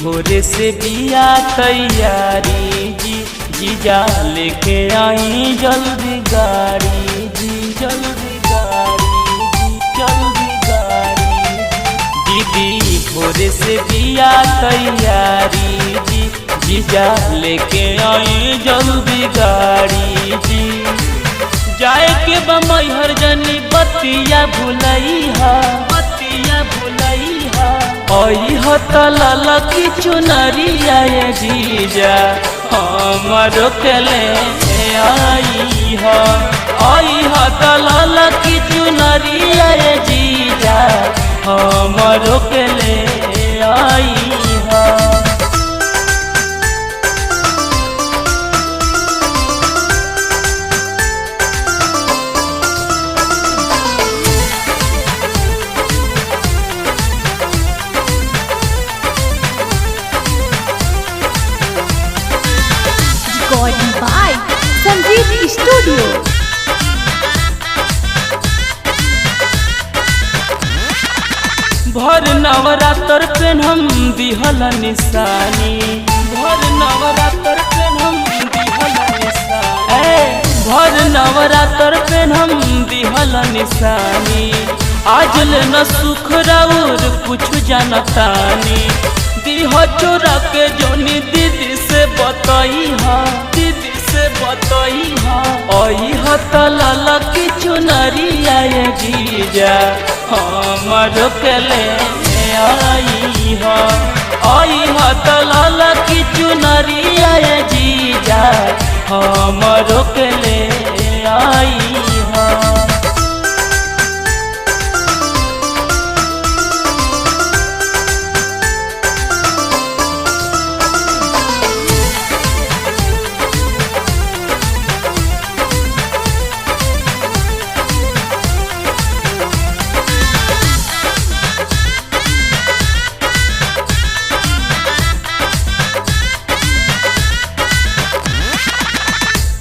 भोरे से बिया तैयारी जी, जीजा लेके आई जल्दी गाड़ी जी, जल्दी गाड़ी जी, जल्दी गाड़ी जी। दीदी भोरे से बिया तैयारी जी, जीजा लेके आई जल्दी गाड़ी जी। जाए के बमई हर जनी बतिया भुलैहा, बतिया भुलैहा। आई हतला की चुनरिया ये जीजा हमारो के ले आई हा। आई हतला की चुनरिया ये जीजा हमारो के ले आई हा। Recording by Sangeet Studio। भर नवरात्र पे हम दिहल निशानी, भर नवरात्र पे हम दिहल निशानी, भर नवरात्र पे हम दिहल निशानी। आज ले न सुख राउर कुछ जानतानी, दिह चोरा के जोनी दीदी से बताई हा, दीदी से बताई हा। आई हतला की चुनरिया ये जीजा हमारो के ले आई हा। आई हतला की चुनरिया ये जीजा हमारो के ले आई हा।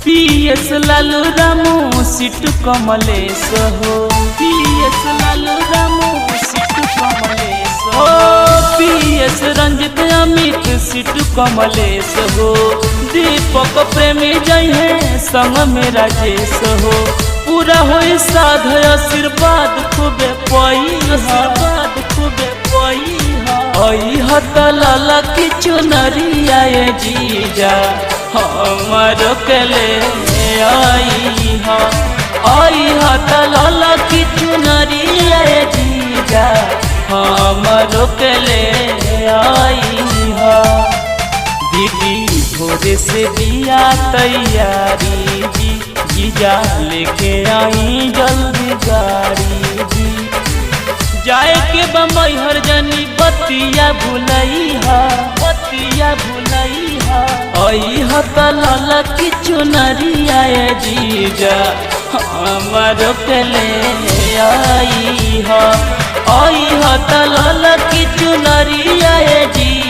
PS लालू रामू सीट कमलेश हो, PS लालू रामू सीट कमलेश हो। PS रंजित अमित सीट कमलेश हो। दीपक प्रेमी जय है संग में राजेश हो। पूरा हो साध आशीर्वाद खूबे पाई, आशीर्वाद खूबे पाई। आई हतला की चुनरिया ये जीजा हमारो के ले आई हा। आई हतला की चुनरिया ये जीजा हमारो के ले आई हा। दीदी भोरे से बिया तैयारी जी, जीजा लेके आई जल्दी गाड़ी जी। जाए के बमई हर जनी बतिया भुलैहा, बतिया भुलैहा। आई हतला की चुनरिया ये जीजा हमारो के ले आई हा। आई हतला की चुनरिया ये जीजा